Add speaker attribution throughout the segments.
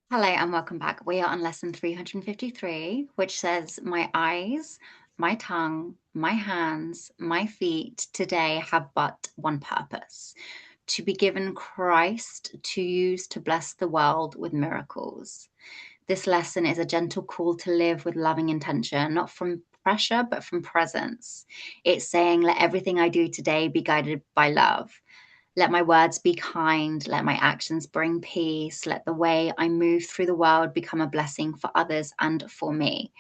Speaker 1: Hello and welcome back. We are on lesson 353, which says, My eyes, my tongue, my hands, my feet today have but one purpose, to be given Christ to use to bless the world with miracles. This lesson is a gentle call to live with loving intention, not from pressure, but from presence. It's saying, Let everything I do today be guided by love. Let my words be kind. Let my actions bring peace. Let the way I move through the world become a blessing for others and for me.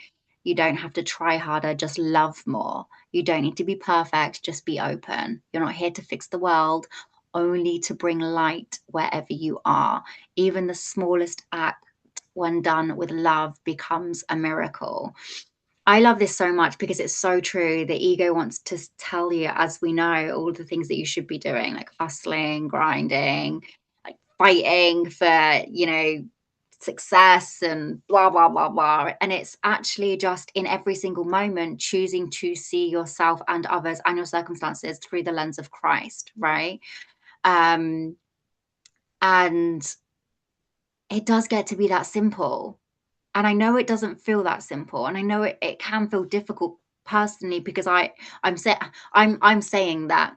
Speaker 1: You don't have to try harder, just love more. You don't need to be perfect, just be open. You're not here to fix the world, only to bring light wherever you are. Even the smallest act, when done with love, becomes a miracle. I love this so much because it's so true. The ego wants to tell you, as we know, all the things that you should be doing, like hustling, grinding, like fighting for, success and blah, blah, blah, blah. And it's actually just in every single moment choosing to see yourself and others and your circumstances through the lens of Christ, right? Um, and it does get to be that simple. And I know it doesn't feel that simple, and I know it can feel difficult personally because I'm saying that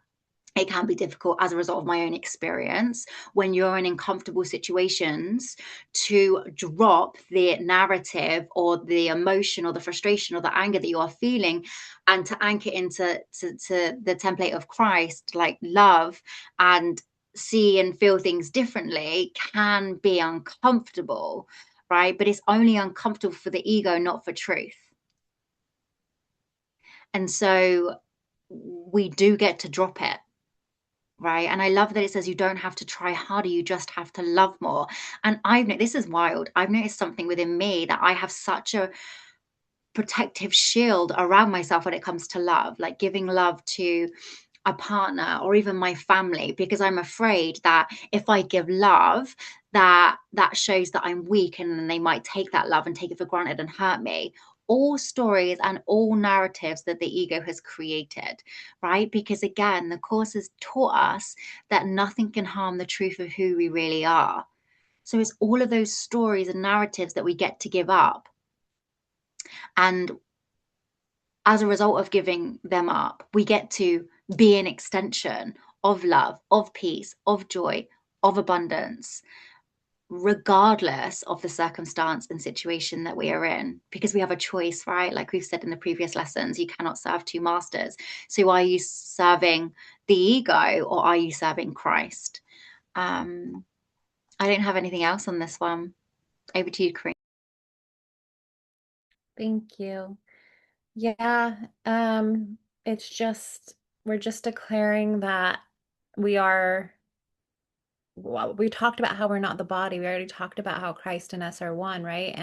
Speaker 1: it can be difficult as a result of my own experience when you're in uncomfortable situations to drop the narrative or the emotion or the frustration or the anger that you are feeling and to anchor into to the template of Christ, like love, and see and feel things differently can be uncomfortable, right? But it's only uncomfortable for the ego, not for truth. And so we do get to drop it, right? And I love that it says you don't have to try harder, you just have to love more. And this is wild. I've noticed something within me that I have such a protective shield around myself when it comes to love, like giving love to a partner or even my family, because I'm afraid that if I give love, that shows that I'm weak, and then they might take that love and take it for granted and hurt me. All stories and all narratives that the ego has created, right? Because again, the course has taught us that nothing can harm the truth of who we really are. So it's all of those stories and narratives that we get to give up. And as a result of giving them up, we get to be an extension of love, of peace, of joy, of abundance, regardless of the circumstance and situation that we are in, because we have a choice, right? Like we've said in the previous lessons, you cannot serve two masters. So are you serving the ego or are you serving Christ? Um, I don't have anything else on this one. Over to you, Corinne.
Speaker 2: Thank you. Yeah, it's just we're just declaring that we are well, we talked about how we're not the body. We already talked about how Christ and us are one, right?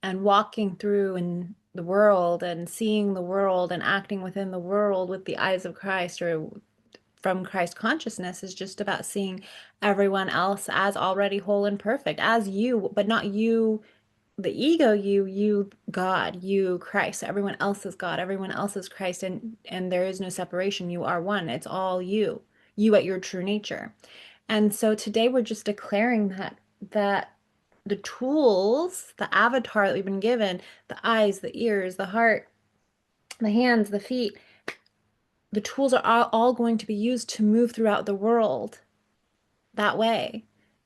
Speaker 2: And walking through in the world and seeing the world and acting within the world with the eyes of Christ or from Christ consciousness is just about seeing everyone else as already whole and perfect, as you, but not you the ego, you God, you Christ. Everyone else is God, everyone else is Christ, and there is no separation. You are one. It's all you at your true nature. And so today we're just declaring that the tools, the avatar that we've been given, the eyes, the ears, the heart, the hands, the feet, the tools are all going to be used to move throughout the world that way,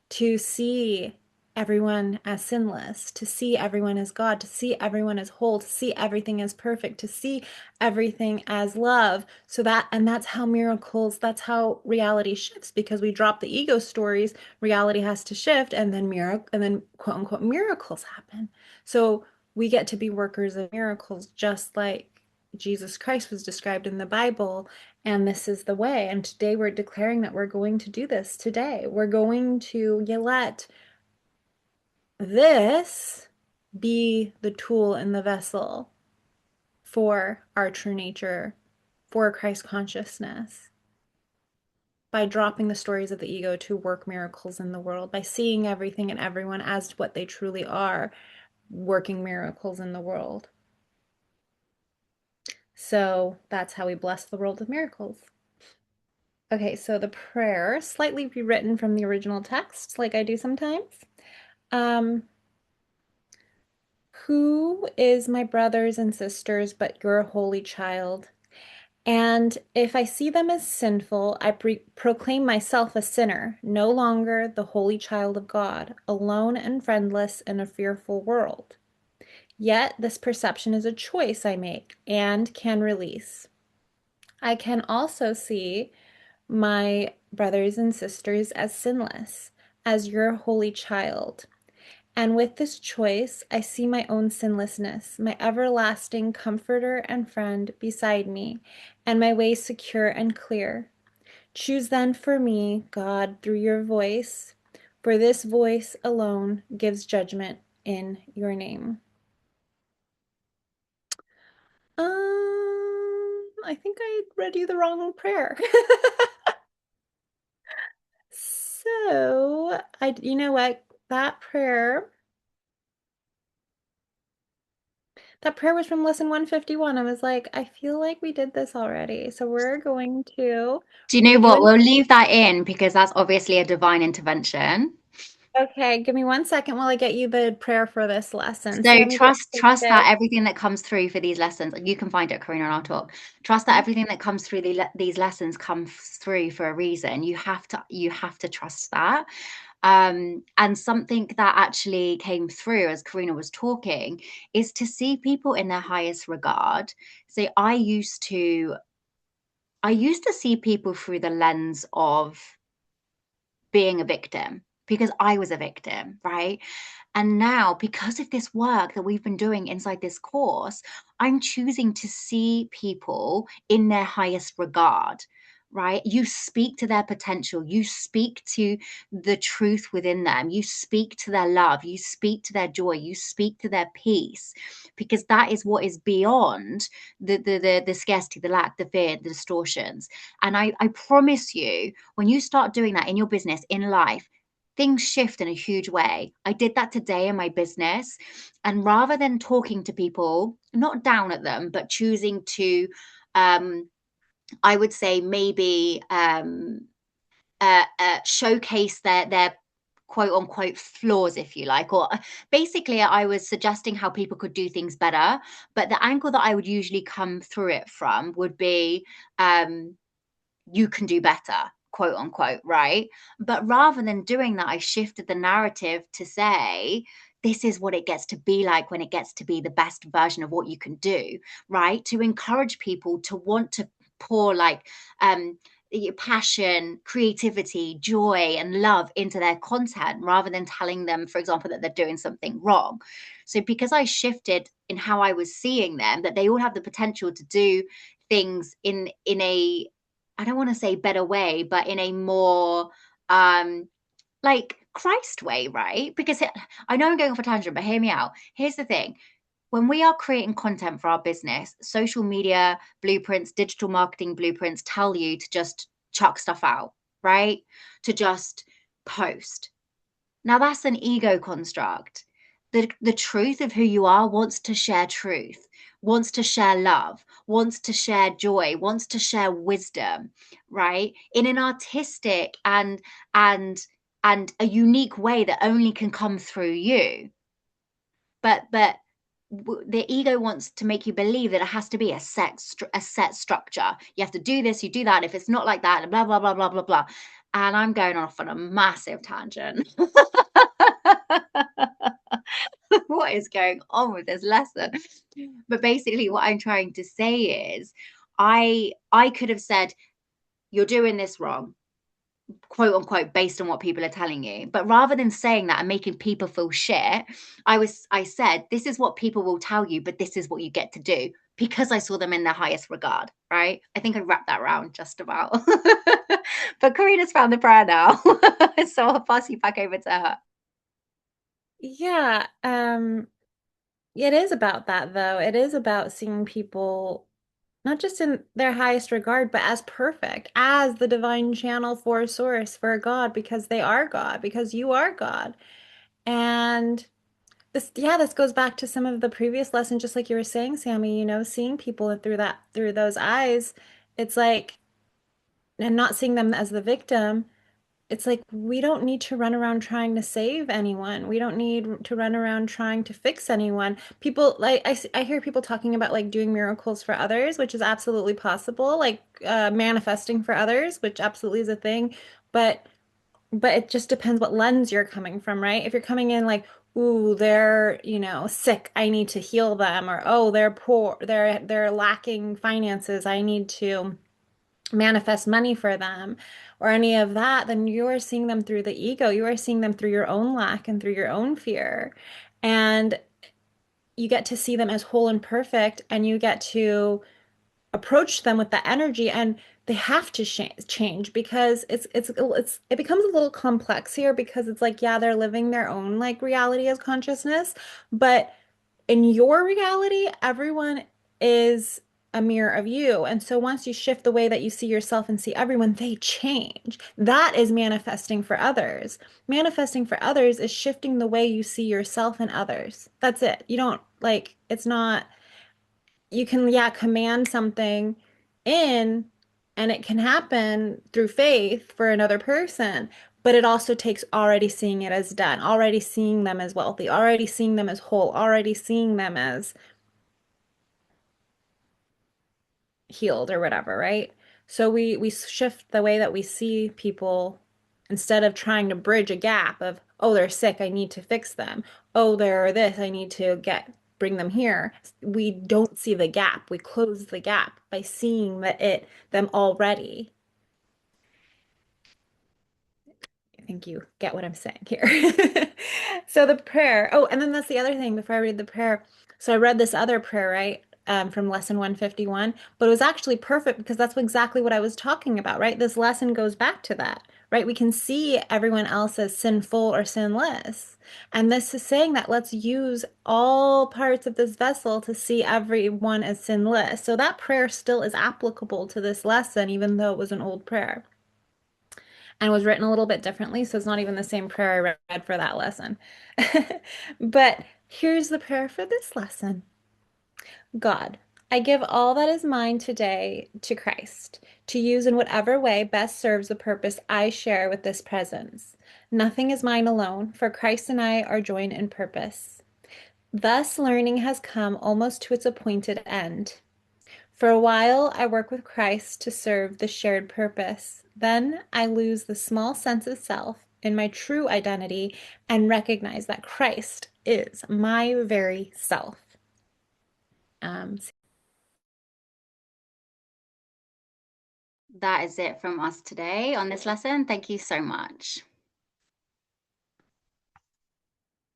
Speaker 2: to see everyone as sinless, to see everyone as God, to see everyone as whole, to see everything as perfect, to see everything as love. And that's how miracles, that's how reality shifts, because we drop the ego stories, reality has to shift, and then quote unquote miracles happen. So we get to be workers of miracles, just like Jesus Christ was described in the Bible, and this is the way. And today we're declaring that we're going to do this today. We're going to let this be the tool in the vessel for our true nature, for Christ consciousness, by dropping the stories of the ego to work miracles in the world, by seeing everything and everyone as what they truly are, working miracles in the world. So that's how we bless the world with miracles. Okay, so the prayer, slightly rewritten from the original text, like I do sometimes. Um, Who is my brothers and sisters but your holy child? And if I see them as sinful, I proclaim myself a sinner, no longer the holy child of God, alone and friendless in a fearful world. Yet this perception is a choice I make and can release. I can also see my brothers and sisters as sinless, as your holy child. And with this choice, I see my own sinlessness, my everlasting comforter and friend beside me, and my way secure and clear. Choose then for me, God, through your voice, for this voice alone gives judgment in your name. I think I read you the wrong prayer. So, you know what? That prayer was from lesson 151. I was like, I feel like we did this already. So we're going to
Speaker 1: Do you know
Speaker 2: read you
Speaker 1: what?
Speaker 2: an.
Speaker 1: We'll leave that in because that's obviously a divine intervention.
Speaker 2: Okay, give me 1 second while I get you the prayer for this lesson.
Speaker 1: So
Speaker 2: Sammy just
Speaker 1: trust that
Speaker 2: posted.
Speaker 1: everything that comes through for these lessons, you can find it, Karina, and I'll talk. Trust that everything that comes through these lessons comes through for a reason. You have to trust that. And something that actually came through as Karina was talking is to see people in their highest regard. So I used to see people through the lens of being a victim because I was a victim, right? And now, because of this work that we've been doing inside this course, I'm choosing to see people in their highest regard, right? You speak to their potential, you speak to the truth within them, you speak to their love, you speak to their joy, you speak to their peace, because that is what is beyond the scarcity, the lack, the fear, the distortions. And I promise you, when you start doing that in your business, in life, things shift in a huge way. I did that today in my business. And rather than talking to people, not down at them, but choosing to, I would say maybe showcase their quote unquote flaws, if you like, or basically I was suggesting how people could do things better. But the angle that I would usually come through it from would be, um, you can do better, quote unquote, right? But rather than doing that, I shifted the narrative to say, this is what it gets to be like when it gets to be the best version of what you can do, right? To encourage people to want to pour like passion, creativity, joy, and love into their content rather than telling them, for example, that they're doing something wrong. So, because I shifted in how I was seeing them, that they all have the potential to do things in a, I don't want to say better way, but in a more like Christ way, right? Because I know I'm going off a tangent, but hear me out. Here's the thing. When we are creating content for our business, social media blueprints, digital marketing blueprints tell you to just chuck stuff out, right? To just post. Now that's an ego construct. The truth of who you are wants to share truth, wants to share love, wants to share joy, wants to share wisdom, right? In an artistic and and a unique way that only can come through you. But the ego wants to make you believe that it has to be a set structure. You have to do this, you do that. If it's not like that, and blah blah blah blah blah blah. And I'm going off on a massive tangent. What is going on with this lesson? But basically, what I'm trying to say is, I could have said, you're doing this wrong, quote unquote, based on what people are telling you. But rather than saying that and making people feel shit, I said, this is what people will tell you, but this is what you get to do, because I saw them in their highest regard, right? I think I wrapped that round just about. But Karina's found the prayer now. So I'll pass you back over to her.
Speaker 2: Yeah, it is about that though. It is about seeing people not just in their highest regard, but as perfect, as the divine channel for source, for God, because they are God, because you are God. And this goes back to some of the previous lessons, just like you were saying, Sammy, seeing people through those eyes, it's like, and not seeing them as the victim, it's like we don't need to run around trying to save anyone. We don't need to run around trying to fix anyone. People like I hear people talking about like doing miracles for others, which is absolutely possible, like manifesting for others, which absolutely is a thing. But but it just depends what lens you're coming from, right? If you're coming in like, ooh, they're, sick, I need to heal them, or oh, they're poor, they're lacking finances, I need to manifest money for them, or any of that, then you are seeing them through the ego. You are seeing them through your own lack and through your own fear. And you get to see them as whole and perfect, and you get to approach them with that energy, and they have to change because it becomes a little complex here because it's like, yeah, they're living their own like reality as consciousness, but in your reality, everyone is a mirror of you. And so once you shift the way that you see yourself and see everyone, they change. That is manifesting for others. Manifesting for others is shifting the way you see yourself and others. That's it. You don't like, it's not, you can, yeah, command something in, and it can happen through faith for another person, but it also takes already seeing it as done, already seeing them as wealthy, already seeing them as whole, already seeing them as healed or whatever, right? So we shift the way that we see people instead of trying to bridge a gap of, oh, they're sick, I need to fix them. Oh, they're this, I need to bring them here. We don't see the gap. We close the gap by seeing them already. I think you get what I'm saying here. So the prayer. Oh, and then that's the other thing before I read the prayer. So I read this other prayer, right? From lesson 151, but it was actually perfect because that's exactly what I was talking about, right? This lesson goes back to that, right? We can see everyone else as sinful or sinless. And this is saying that let's use all parts of this vessel to see everyone as sinless. So that prayer still is applicable to this lesson, even though it was an old prayer and was written a little bit differently. So it's not even the same prayer I read for that lesson. But here's the prayer for this lesson. God, I give all that is mine today to Christ, to use in whatever way best serves the purpose I share with this presence. Nothing is mine alone, for Christ and I are joined in purpose. Thus, learning has come almost to its appointed end. For a while, I work with Christ to serve the shared purpose. Then I lose the small sense of self in my true identity and recognize that Christ is my very self. Um,
Speaker 1: That is it from us today on this lesson. Thank you so much.